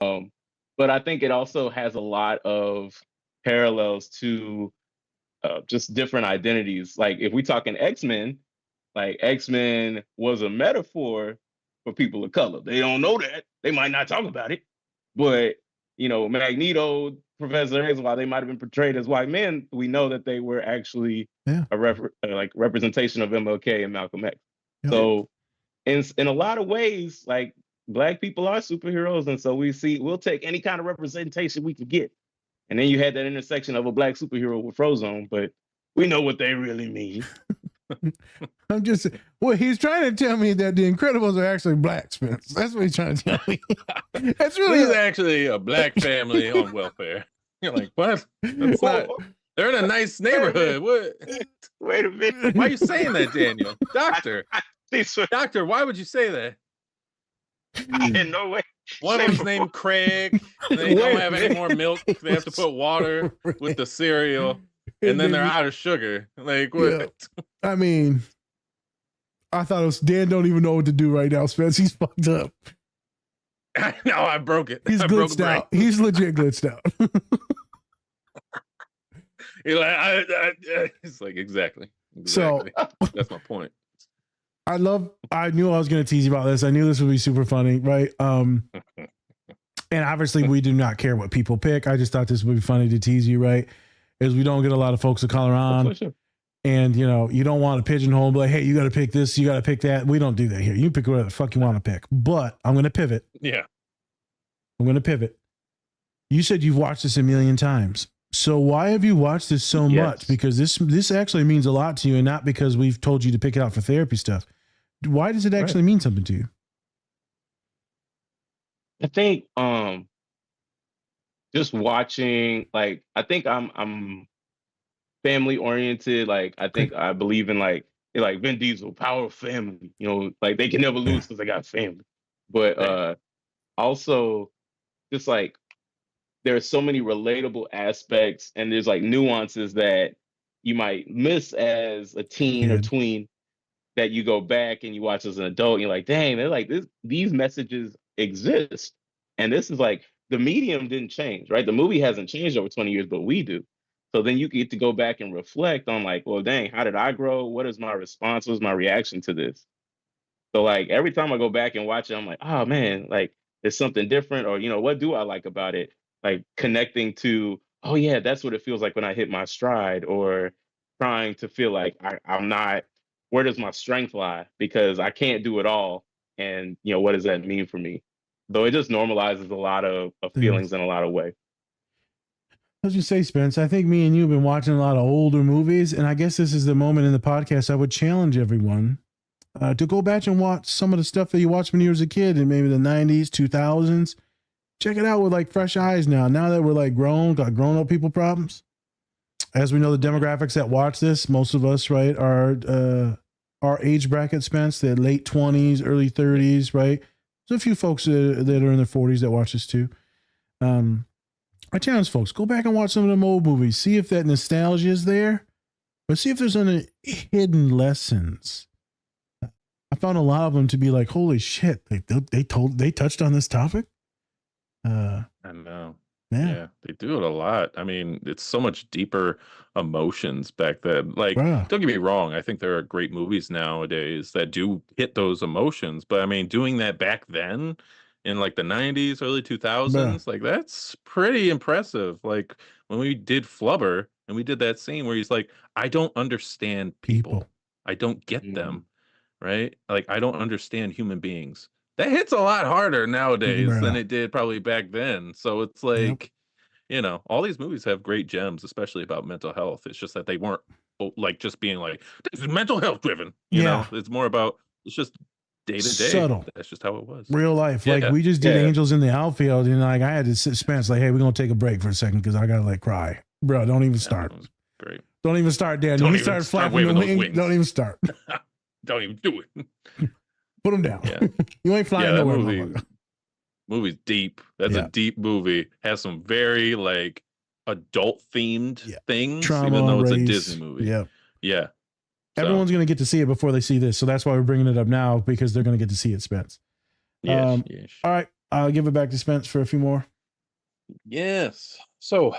But I think it also has a lot of parallels to just different identities. Like if we talking X-Men, like X-Men was a metaphor for people of color. They don't know that. They might not talk about it, but Magneto, Professor X, while they might have been portrayed as white men, we know that they were actually Yeah. like representation of MLK and Malcolm X. Yep. So in a lot of ways, like black people are superheroes, and so we'll take any kind of representation we can get. And then you had that intersection of a black superhero with Frozone, but we know what they really mean. I'm just he's trying to tell me that the Incredibles are actually black, Spence. That's what he's trying to tell me. That's really actually a black family on welfare. You're like, what? That's not. They're in a nice neighborhood. What? Wait a minute. Why are you saying that, Daniel? Doctor. Doctor, why would you say that? In no way. One of them's named Craig. They don't have any more milk. They have to put water with the cereal, and then they're out of sugar. Like what? Yeah. I mean, I thought it was Dan. Don't even know what to do right now, Spence. He's fucked up. No, I broke it. He's glitched out. He's legit glitched out. It's like exactly. So that's my point. I knew I was going to tease you about this. I knew this would be super funny, right? And obviously we do not care what people pick. I just thought this would be funny to tease you, right? Is we don't get a lot of folks to call around. Sure. And, you don't want to pigeonhole and be like, hey, you got to pick this, you got to pick that. We don't do that here. You pick whatever the fuck you want to pick. But I'm going to pivot. Yeah. I'm going to pivot. You said you've watched this a million times. So why have you watched this so much? Because this actually means a lot to you, and not because we've told you to pick it out for therapy stuff. Why does it actually mean something to you? I think just watching, like, I think I'm family oriented. Like, I think I believe in like Vin Diesel, power of family. Like they can never lose because they got family. But also just like there's so many relatable aspects, and there's like nuances that you might miss as a teen or tween that you go back and you watch as an adult, and you're like, dang, they're like these messages exist. And this is like the medium didn't change, right? The movie hasn't changed over 20 years, but we do. So then you get to go back and reflect on like, well, dang, how did I grow? What is my response? What's my reaction to this? So like every time I go back and watch it, I'm like, oh man, like there's something different, or what do I like about it? Like connecting to, oh yeah, that's what it feels like when I hit my stride, or trying to feel like I'm not, where does my strength lie? Because I can't do it all. And what does that mean for me? Though it just normalizes a lot of feelings in a lot of ways. As you say, Spence, I think me and you have been watching a lot of older movies, and I guess this is the moment in the podcast I would challenge everyone to go back and watch some of the stuff that you watched when you was a kid in maybe the 90s, 2000s. Check it out with like fresh eyes now. Now that we're like got grown-up people problems. As we know, the demographics that watch this, most of us, right, are our age bracket, Spence, the late 20s, early 30s, right? There's a few folks that are in their 40s that watch this too. I challenge folks, go back and watch some of them old movies. See if that nostalgia is there, but see if there's any hidden lessons. I found a lot of them to be like, holy shit, they touched on this topic. I know. Yeah, they do it a lot. I mean, it's so much deeper emotions back then. Like, don't get me wrong. I think there are great movies nowadays that do hit those emotions. But I mean, doing that back then in like the 90s, early 2000s, like that's pretty impressive. Like when we did Flubber and we did that scene where he's like, I don't understand people. I don't get them. Right? Like, I don't understand human beings. That hits a lot harder nowadays than it did probably back then. So it's like, all these movies have great gems, especially about mental health. It's just that they weren't like just being like, this is mental health driven. You know, it's more about, it's just day to day. Subtle. That's just how it was. Real life. Like we just did Angels in the Outfield, and like I had to sit Spence like, hey, we're gonna take a break for a second because I gotta like cry. Bro, don't even start. Great. Don't even start, Dan. Don't even start flapping the wings. Don't even start. Don't even do it. Put them down. Yeah. You ain't flying nowhere. Movie's deep. That's a deep movie. Has some very like adult themed things, trauma, even though it's race, a Disney movie. Yeah. Everyone's gonna get to see it before they see this, so that's why we're bringing it up now, because they're gonna get to see it, Spence. All right, I'll give it back to Spence for a few more. Yes. So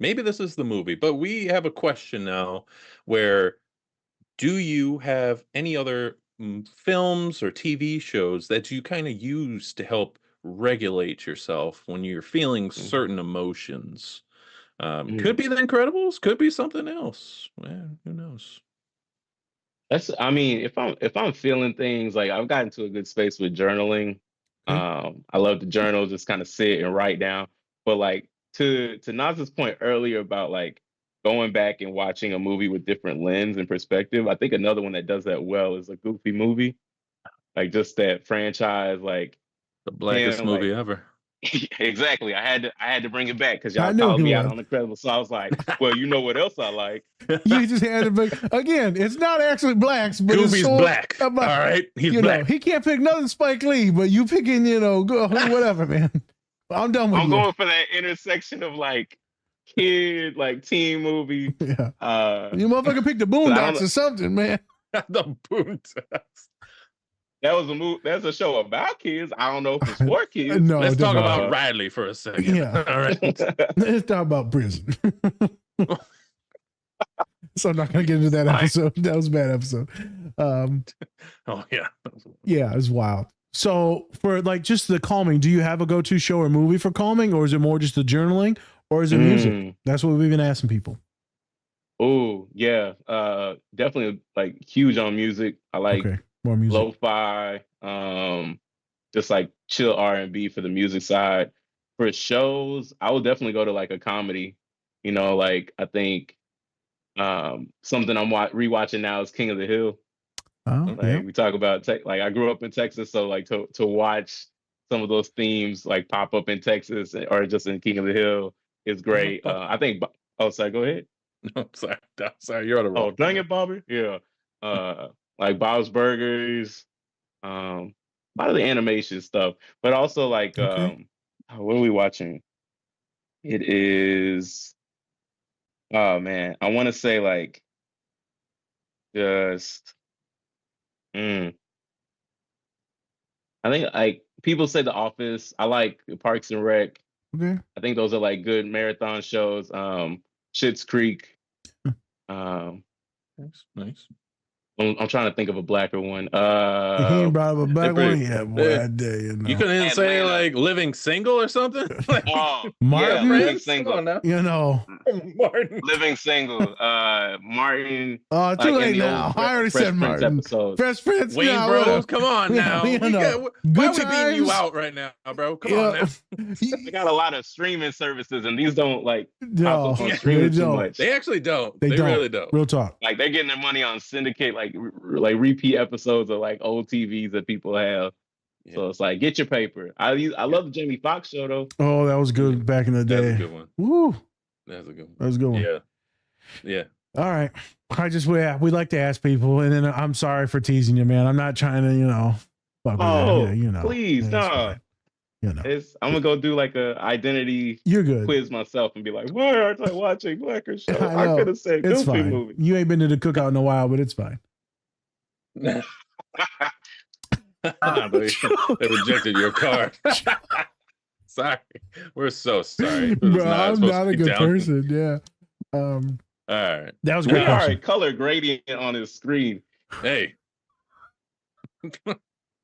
maybe this is the movie, but we have a question now where do you have any other films or TV shows that you kind of use to help regulate yourself when you're feeling certain emotions? Could be The Incredibles, could be something else. Man, who knows? I mean, if I'm feeling things, like I've gotten to a good space with journaling. I love to journal, just kind of sit and write down. But like to Naz's point earlier about like going back and watching a movie with different lens and perspective, I think another one that does that well is a Goofy movie. Like just that franchise, like The blackest him, movie like ever. exactly. I had to bring it back because y'all I knew called he me out was. on Incredible. So I was like, well, you know what else I like? You just had to bring, again, it's not actually blacks, but Goofy's it's so, black. All right. He's black. Know, he can't pick nothing Spike Lee, but you picking, whatever, man. I'm done with I'm you. going for that intersection of like kid, like teen movie. Yeah. You motherfucker picked the Boondocks or something, man. The Boondocks. That was a movie. That's a show about kids. I don't know if it's for kids. No, let's talk about Riley for a second. Yeah. All right. Let's talk about prison. So I'm not going to get into that episode. That was a bad episode. Oh yeah. Yeah, it's wild. So for like just the calming, do you have a go-to show or movie for calming, or is it more just the journaling, or is it music? That's what we've been asking people. Oh yeah, definitely like huge on music. I like more music, lo-fi, just like chill R&B for the music side. For shows, I would definitely go to like a comedy. Like I think something I'm rewatching now is King of the Hill. We talk about like I grew up in Texas, so like to watch some of those themes like pop up in Texas or just in King of the Hill is great. I think. Oh, sorry. Go ahead. No, sorry. You're on the wrong. Oh, dang it, Bobby. Yeah. Like Bob's Burgers. A lot of the animation stuff, but also like what are we watching? It is. Oh man, I want to say like just. I think like people say The Office. I like Parks and Rec. Okay. I think those are like good marathon shows. Schitt's Creek. Nice. I'm trying to think of a blacker one. He ain't brought up a black one. Yeah, boy, I dare you. You couldn't even say like Living Single or something. Martin, Living Single. Martin. Living Single. Martin. Oh, too late now. I already said Martin. Fresh Prince. Wayne Bros. Come on now. Why are we beating you out right now, bro? Come on now. They got a lot of streaming services, and these don't like pop up on streaming too much. They actually don't. They really don't. Real talk. Like they're getting their money on syndicate, like repeat episodes of like old TVs that people have. Yeah. So it's like get your paper. I love the Jamie Foxx show though. Oh, that was good back in the day. That's a good one. Woo. That's a good one. That was a good one. Yeah. Yeah. All right. We like to ask people, and then I'm sorry for teasing you, man. I'm not trying to, fuck with you. Please, no. I'm gonna go do like a identity quiz myself and be like, why aren't I watching blacker show? I could have said it's Goofy fine. movie. You ain't been to the cookout in a while, but it's fine. They rejected your card. Sorry. We're so sorry. Bro, I'm not a good person. Yeah. All right. That was great. All right. Color gradient on his screen. Hey.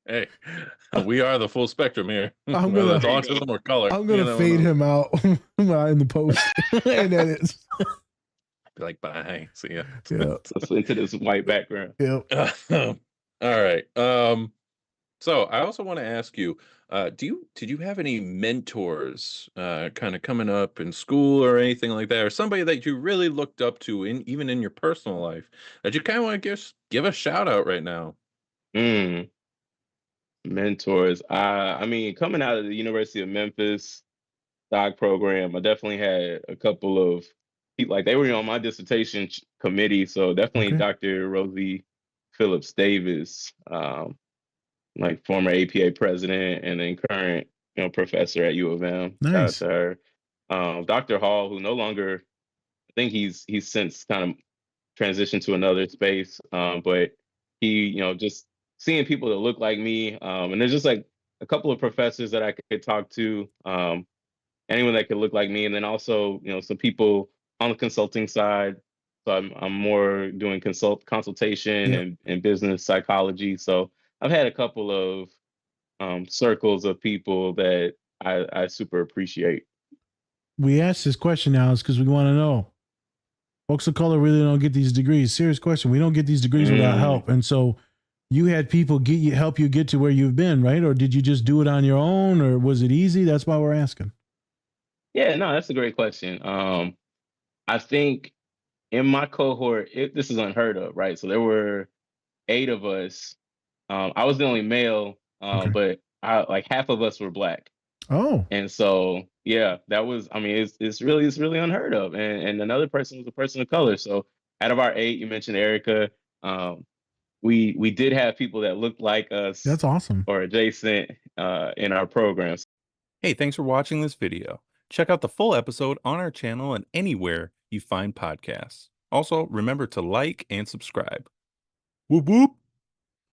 Hey. We are the full spectrum here. Whether it's autism or color. I'm gonna fade him out in the post. And that is. Be like, bye. See ya. Yeah. Let's into this white background. Yep. All right. So I also want to ask you, did you have any mentors kind of coming up in school or anything like that, or somebody that you really looked up to even in your personal life that you kind of want to give a shout out right now? Mentors. I mean, coming out of the University of Memphis doc program, I definitely had a couple of people, like they were on my dissertation committee. So definitely Dr. Rosie Phillips Davis, like former APA president and then current, professor at U of M. Nice. Shout out to her. Dr. Hall, who no longer, I think he's since kind of transitioned to another space, but he, just seeing people that look like me, and there's just like a couple of professors that I could talk to, anyone that could look like me, and then also, some people on the consulting side. So I'm more doing consultation Yep. and business psychology. So I've had a couple of circles of people that I super appreciate. We asked this question now is because we want to know. Folks of color really don't get these degrees. Serious question. We don't get these degrees without help. And so you had people help you get to where you've been, right? Or did you just do it on your own, or was it easy? That's why we're asking. Yeah, no, that's a great question. I think in my cohort, this is unheard of, right? So there were 8 of us. I was the only male, but like half of us were Black. Oh, and so yeah, that was. I mean, it's really unheard of. And another person was a person of color. So out of our 8, you mentioned Erica. We did have people that looked like us that's awesome. or adjacent in our programs. Hey, thanks for watching this video. Check out the full episode on our channel and anywhere you find podcasts. Also, remember to like and subscribe. Whoop whoop!